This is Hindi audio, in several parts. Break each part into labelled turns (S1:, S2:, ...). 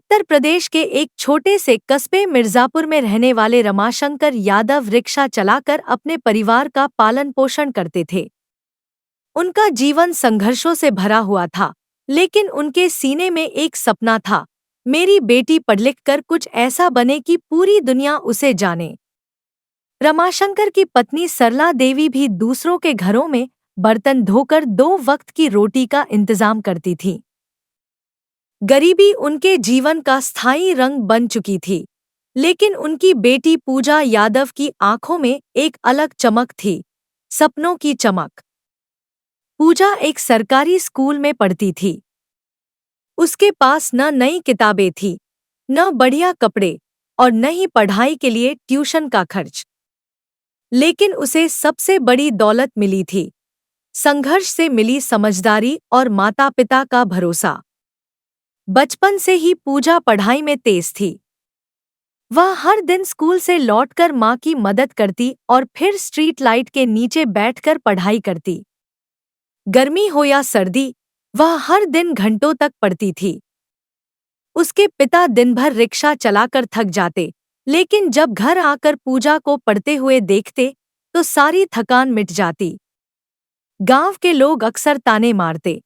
S1: उत्तर प्रदेश के एक छोटे से कस्बे मिर्जापुर में रहने वाले रमाशंकर यादव रिक्शा चलाकर अपने परिवार का पालन पोषण करते थे। उनका जीवन संघर्षों से भरा हुआ था, लेकिन उनके सीने में एक सपना था, मेरी बेटी पढ़ लिख कर कुछ ऐसा बने कि पूरी दुनिया उसे जाने। रमाशंकर की पत्नी सरला देवी भी दूसरों के घरों में बर्तन धोकर 2 वक्त की रोटी का इंतजाम करती थी। गरीबी उनके जीवन का स्थायी रंग बन चुकी थी, लेकिन उनकी बेटी पूजा यादव की आंखों में एक अलग चमक थी, सपनों की चमक। पूजा एक सरकारी स्कूल में पढ़ती थी। उसके पास न नई किताबें थी, न बढ़िया कपड़े और न ही पढ़ाई के लिए ट्यूशन का खर्च। लेकिन उसे सबसे बड़ी दौलत मिली थी, संघर्ष से मिली समझदारी और माता-पिता का भरोसा। बचपन से ही पूजा पढ़ाई में तेज थी। वह हर दिन स्कूल से लौटकर माँ की मदद करती और फिर स्ट्रीट लाइट के नीचे बैठकर पढ़ाई करती। गर्मी हो या सर्दी, वह हर दिन घंटों तक पढ़ती थी। उसके पिता दिन भर रिक्शा चलाकर थक जाते, लेकिन जब घर आकर पूजा को पढ़ते हुए देखते तो सारी थकान मिट जाती। गांव के लोग अक्सर ताने मारते,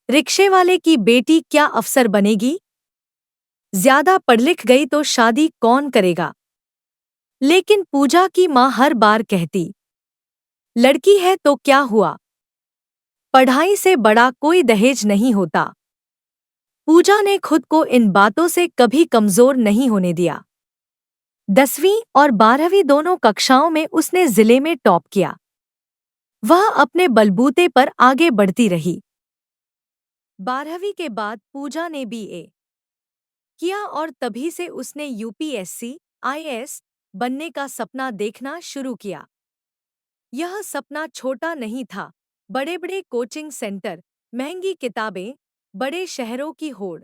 S1: रिक्शे वाले की बेटी क्या अफसर बनेगी? ज्यादा पढ़ लिख गई तो शादी कौन करेगा? लेकिन पूजा की माँ हर बार कहती, लड़की है तो क्या हुआ, पढ़ाई से बड़ा कोई दहेज नहीं होता। पूजा ने खुद को इन बातों से कभी कमजोर नहीं होने दिया। 10वीं और 12वीं दोनों कक्षाओं में उसने जिले में टॉप किया। वह अपने बलबूते पर आगे बढ़ती रही। 12वीं के बाद पूजा ने बीए किया और तभी से उसने यूपीएससी, आईएएस बनने का सपना देखना शुरू किया। यह सपना छोटा नहीं था, बड़े-बड़े कोचिंग सेंटर, महंगी किताबें, बड़े शहरों की होड़,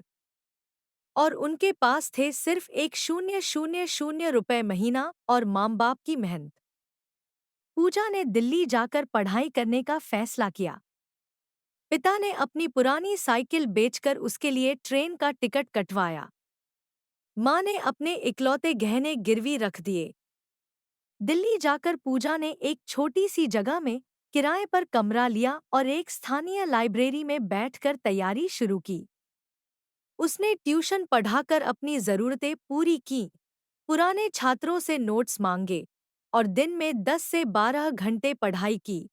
S1: और उनके पास थे सिर्फ 1,000 रुपए महीना और माँ-बाप की मेहनत। पूजा ने दिल्ली जाकर पढ़ाई करने का फैसला किया। पिता ने अपनी पुरानी साइकिल बेचकर उसके लिए ट्रेन का टिकट कटवाया। माँ ने अपने इकलौते गहने गिरवी रख दिए। दिल्ली जाकर पूजा ने एक छोटी सी जगह में किराए पर कमरा लिया और एक स्थानीय लाइब्रेरी में बैठकर तैयारी शुरू की। उसने ट्यूशन पढ़ाकर अपनी ज़रूरतें पूरी की, पुराने छात्रों से नोट्स मांगे और दिन में 10 से 12 घंटे पढ़ाई की।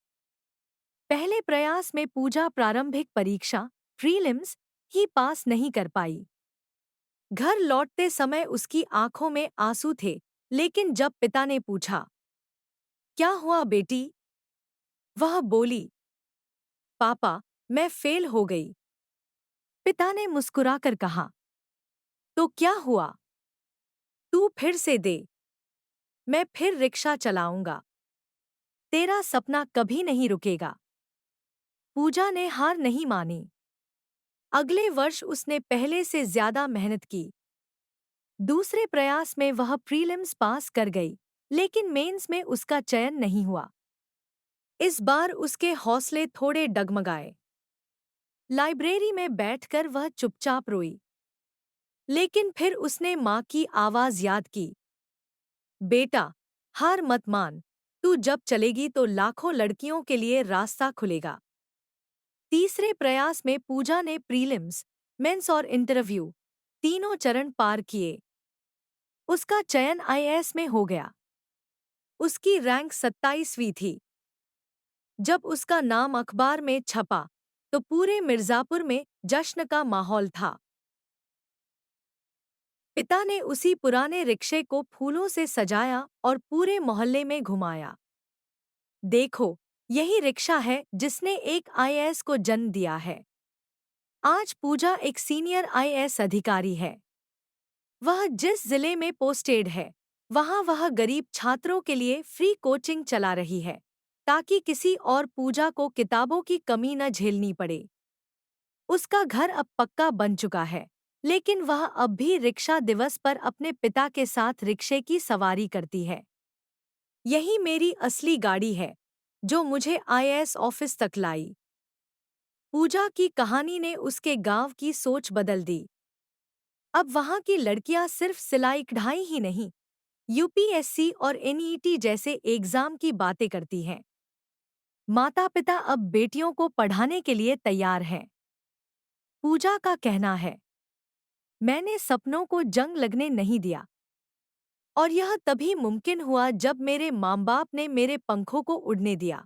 S1: पहले प्रयास में पूजा प्रारंभिक परीक्षा प्रीलिम्स ही पास नहीं कर पाई। घर लौटते समय उसकी आंखों में आंसू थे, लेकिन जब पिता ने पूछा, क्या हुआ बेटी? वह बोली, पापा, मैं फेल हो गई। पिता ने मुस्कुराकर कहा, तो क्या हुआ? तू फिर से दे, मैं फिर रिक्शा चलाऊंगा। तेरा सपना कभी नहीं रुकेगा। पूजा ने हार नहीं मानी। अगले वर्ष उसने पहले से ज्यादा मेहनत की। दूसरे प्रयास में वह प्रीलिम्स पास कर गई, लेकिन मेंस में उसका चयन नहीं हुआ। इस बार उसके हौसले थोड़े डगमगाए। लाइब्रेरी में बैठकर वह चुपचाप रोई। लेकिन फिर उसने माँ की आवाज याद की, बेटा, हार मत मान, तू जब चलेगी तो लाखों लड़कियों के लिए रास्ता खुलेगा। तीसरे प्रयास में पूजा ने प्रीलिम्स, मेंस और इंटरव्यू तीनों चरण पार किए। उसका चयन आईएएस में हो गया। उसकी रैंक 27वीं थी। जब उसका नाम अखबार में छपा तो पूरे मिर्जापुर में जश्न का माहौल था। पिता ने उसी पुराने रिक्शे को फूलों से सजाया और पूरे मोहल्ले में घुमाया। देखो, यही रिक्शा है जिसने एक आईएएस को जन्म दिया है। आज पूजा एक सीनियर आईएएस अधिकारी है। वह जिस जिले में पोस्टेड है, वहाँ वह गरीब छात्रों के लिए फ्री कोचिंग चला रही है, ताकि किसी और पूजा को किताबों की कमी न झेलनी पड़े। उसका घर अब पक्का बन चुका है, लेकिन वह अब भी रिक्शा दिवस पर अपने पिता के साथ रिक्शे की सवारी करती है। यही मेरी असली गाड़ी है, जो मुझे आईएएस ऑफिस तक लाई। पूजा की कहानी ने उसके गांव की सोच बदल दी। अब वहाँ की लड़कियां सिर्फ सिलाई कढ़ाई ही नहीं, यूपीएससी और एनईटी जैसे एग्जाम की बातें करती हैं। माता पिता अब बेटियों को पढ़ाने के लिए तैयार हैं। पूजा का कहना है, मैंने सपनों को जंग लगने नहीं दिया, और यह तभी मुमकिन हुआ जब मेरे माँ बाप ने मेरे पंखों को उड़ने दिया।